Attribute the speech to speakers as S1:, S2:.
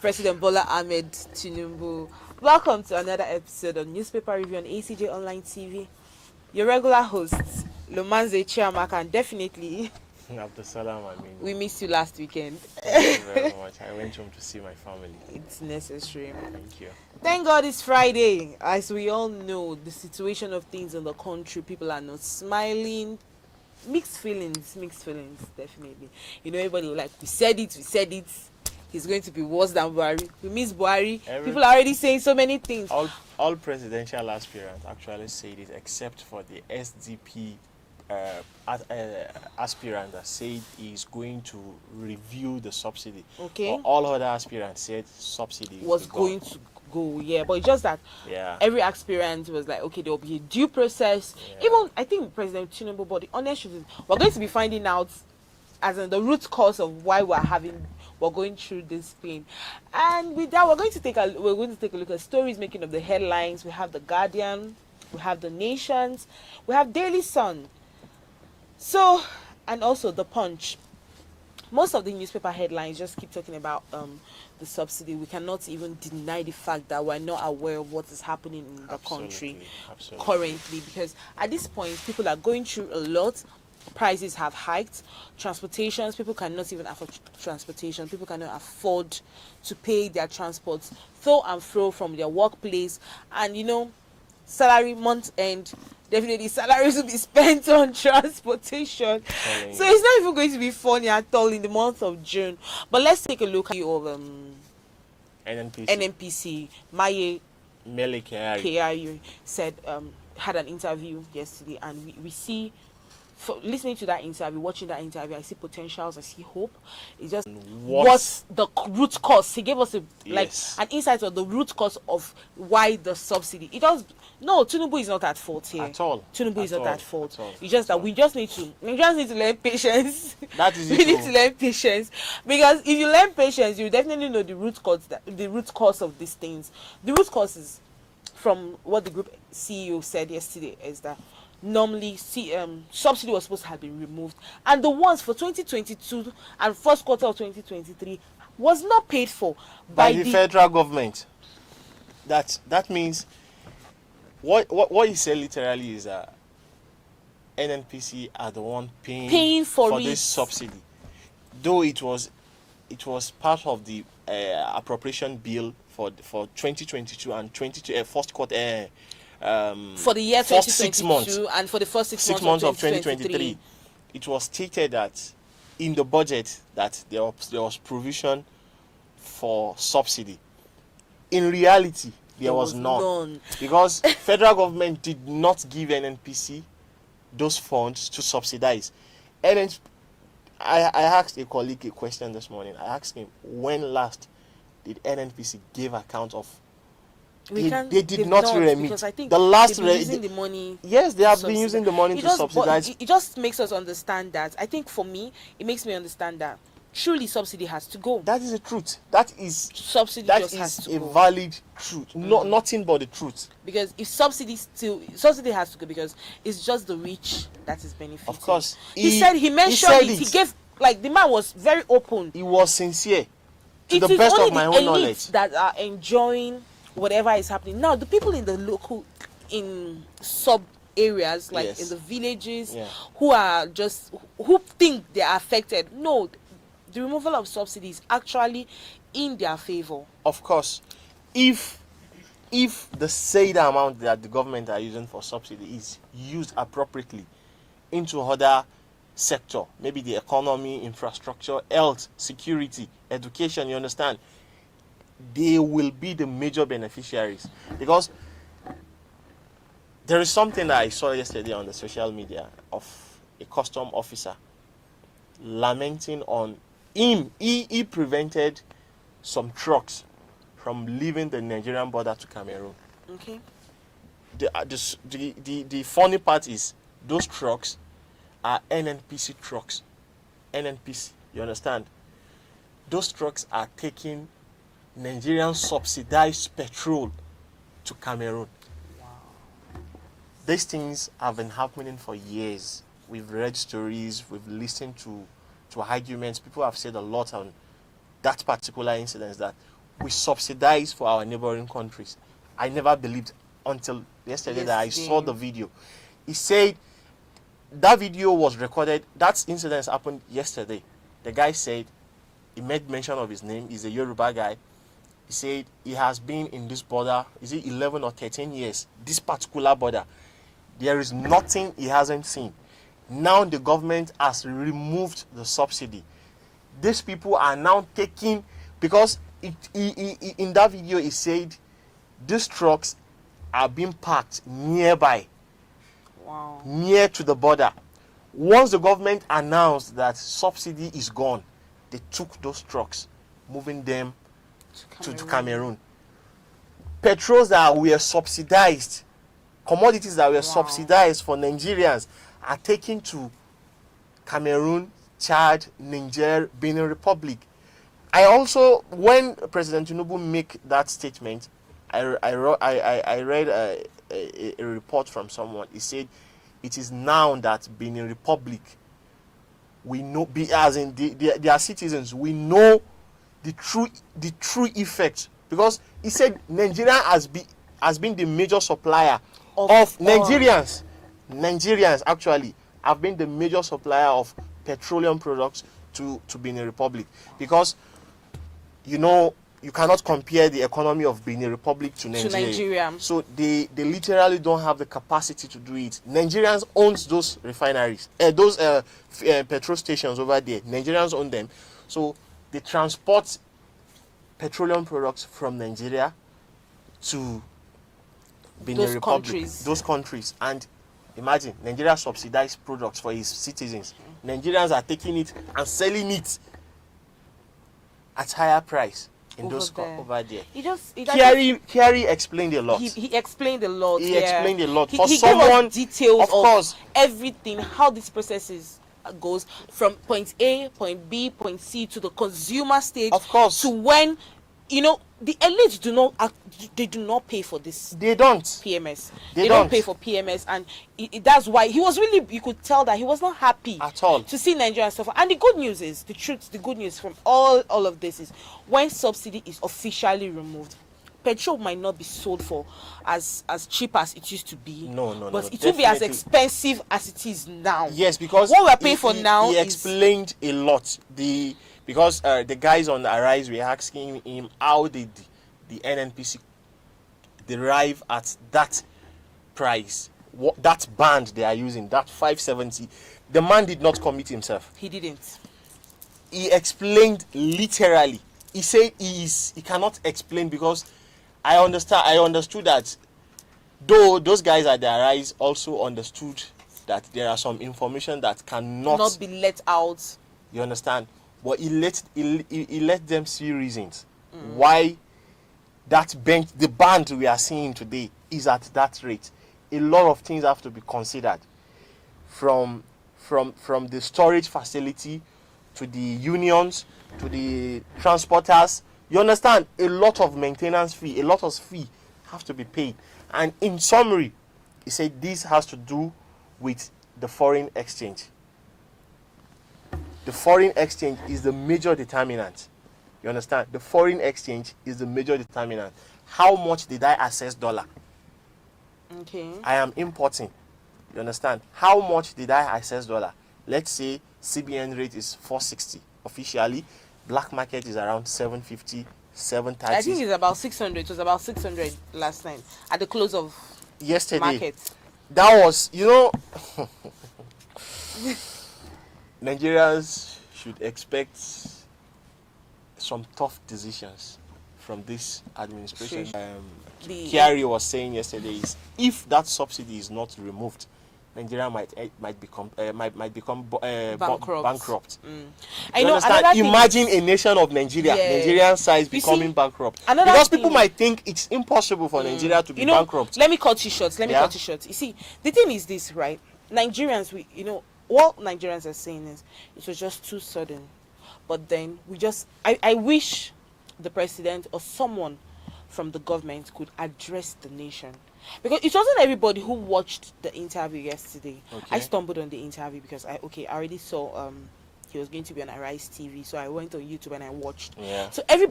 S1: President Bola Ahmed Tinubu. Welcome to another episode of Newspaper Review on ACJ Online TV. Your regular hosts, Lomanze Chiamaka, and definitely
S2: Abdusalam
S1: we
S2: Aminu.
S1: missed you last weekend.
S2: Thank you very much. I went home to see my family.
S1: It's necessary.
S2: Thank you.
S1: Thank God it's Friday. As we all know, the situation of things in the country, people are not smiling. Mixed feelings, definitely. You know, everybody will like, we said it. He's going to be worse than Buhari. We miss Buhari. People are already saying so many things.
S2: All presidential aspirants actually said it, except for the SDP aspirant that said he's going to review the subsidy.
S1: Okay.
S2: But all other aspirants said subsidy
S1: was going to go, yeah. But it's just that every aspirant was like, okay, there will be a due process. Yeah. Even I think President Tinubu, but the honest truth is, we're going to be finding out as in the root cause of why we're going through this pain. And with that, we're going to take a look at stories making up the headlines. We have the Guardian, we have the Nations, we have Daily Sun. So, and also the Punch. Most of the newspaper headlines just keep talking about the subsidy. We cannot even deny the fact that we're not aware of what is happening in the country currently, because at this point people are going through a lot. Prices have hiked. Transportations, people cannot even afford transportation. People cannot afford to pay their transports to and fro from their workplace. And you know, salary month end, definitely salaries will be spent on transportation. So it's not even going to be funny at all in the month of June. But let's take a look at of NNPC. Maye
S2: Mele
S1: Kyari said had an interview yesterday, and we see, for listening to that interview, watching that interview, I see potentials, I see hope. It's just what's the root cause. He gave us an insight of the root cause of why the subsidy. Tinubu is not at fault here.
S2: At all.
S1: Tinubu is not at fault. It's just that we just need to learn patience.
S2: That is it.
S1: We need to learn patience, because if you learn patience, you definitely know the root cause of these things. The root causes, from what the group CEO said yesterday, is that normally subsidy was supposed to have been removed, and the ones for 2022 and first quarter of 2023 was not paid for
S2: by the federal government. That means what he said literally is that NNPC are the one paying for this subsidy, though it was part of the appropriation bill for 2022 and first quarter.
S1: For the year 2022 and for the first six months of 2023,
S2: it was stated that in the budget that there was provision for subsidy. In reality, there was none, because federal government did not give NNPC those funds to subsidize. I asked a colleague a question this morning. I asked him, when last did NNPC give account of? They did not remit.
S1: Because I think
S2: the last
S1: using the money.
S2: Yes, they have been using the money to subsidize.
S1: It just makes us understand that. I think for me, it makes me understand that truly subsidy has to go.
S2: That is the truth. That is
S1: has to go.
S2: Valid truth. Nothing but the truth.
S1: Because if subsidy has to go, because it's just the rich that is benefiting.
S2: Of course,
S1: he mentioned it. He gave, the man was very open.
S2: He was sincere. To the best of my own knowledge,
S1: that are enjoying whatever is happening now. The people in the in sub areas, in the villages, who think they are affected. No, the removal of subsidies actually in their favor.
S2: Of course, if the said amount that the government are using for subsidy is used appropriately into other sector, maybe the economy, infrastructure, health, security, education, you understand, they will be the major beneficiaries. Because there is something that I saw yesterday on the social media of a custom officer lamenting on him. He prevented some trucks from leaving the Nigerian border to Cameroon.
S1: Okay.
S2: The funny part is those trucks are NNPC trucks. NNPC, you understand? Those trucks are taking Nigerian subsidized petrol to Cameroon.
S1: Wow.
S2: These things have been happening for years. We've read stories, we've listened to arguments. People have said a lot on that particular incident that we subsidize for our neighboring countries. I never believed until yesterday that I saw the video. He said that video was recorded. That incident happened yesterday. The guy said, he made mention of his name. He's a Yoruba guy. He said he has been in this border, is it 11 or 13 years, this particular border. There is nothing he hasn't seen. Now the government has removed the subsidy. These people are now taking, because in that video he said these trucks are being parked nearby.
S1: Wow.
S2: Near to the border. Once the government announced that subsidy is gone, they took those trucks, moving them to Cameroon. Petrols that were subsidized, commodities that were subsidized for Nigerians, are taken to Cameroon, Chad, Niger, Benin Republic. I also, when President Tinubu make that statement, I read a report from someone. He said it is now that Benin Republic, we know, as in their citizens, we know the true effect, because he said Nigeria has been the major supplier of Nigerians. Nigerians actually have been the major supplier of petroleum products to Benin Republic, because you know you cannot compare the economy of Benin Republic to Nigeria. So they literally don't have the capacity to do it. Nigerians owns those refineries, those petrol stations over there. Nigerians own them. So they transport petroleum products from Nigeria to Benin Republic, those countries. And imagine, Nigeria subsidized products for his citizens. Nigerians are taking it and selling it at higher price in over there. Kyari explained a lot.
S1: He explained a lot.
S2: He explained a lot.
S1: For someone, details of course, everything, how this process goes from point A, point B, point C to the consumer stage.
S2: Of course.
S1: To when, you know, the elites do not pay for this.
S2: They don't.
S1: PMS. They don't pay for PMS, and that's why he was really. You could tell that he was not happy
S2: at all
S1: to see Nigeria suffer. And the good news is, the good news from all of this is, when subsidy is officially removed, petrol might not be sold for as cheap as it used to be.
S2: But
S1: it will be as expensive as it is now.
S2: Yes, because
S1: what we're paying for now.
S2: He explained a lot. Because the guys on the Arise were asking him how did the NNPC derive at that price, that band they are using, that 570. The man did not commit himself.
S1: He didn't.
S2: He explained literally. He said he cannot explain, because I understood that, though those guys at the Arise also understood that there are some information that cannot
S1: be let out.
S2: You understand? But he let them see reasons why the band we are seeing today is at that rate. A lot of things have to be considered, from the storage facility to the unions to the transporters. You understand? A lot of maintenance fee, a lot of fee have to be paid. And in summary, he said this has to do with the foreign exchange. The foreign exchange is the major determinant. You understand? The foreign exchange is the major determinant. How much did I access dollar?
S1: Okay.
S2: I am importing. You understand? How much did I access dollar? Let's say CBN rate is 460 officially. Black market is around 750, 730.
S1: I think it's about 600. It was about 600 last time at the close of
S2: yesterday.
S1: Market.
S2: That was, you know, Nigerians should expect some tough decisions from this administration. Kyari was saying yesterday is, if that subsidy is not removed, Nigeria might become bankrupt.
S1: I know.
S2: Imagine a nation of Nigeria, Nigerian size, becoming bankrupt. Because people might think it's impossible for Nigeria to be bankrupt.
S1: Let me cut you short. You see, the thing is this, right? Nigerians, what Nigerians are saying is, it was just too sudden. But then I wish the president or someone from the government could address the nation. Because it wasn't everybody who watched the interview yesterday.
S2: Okay.
S1: I stumbled on the interview because I already saw he was going to be on Arise TV. So I went on YouTube and I watched.
S2: Yeah.
S1: So everybody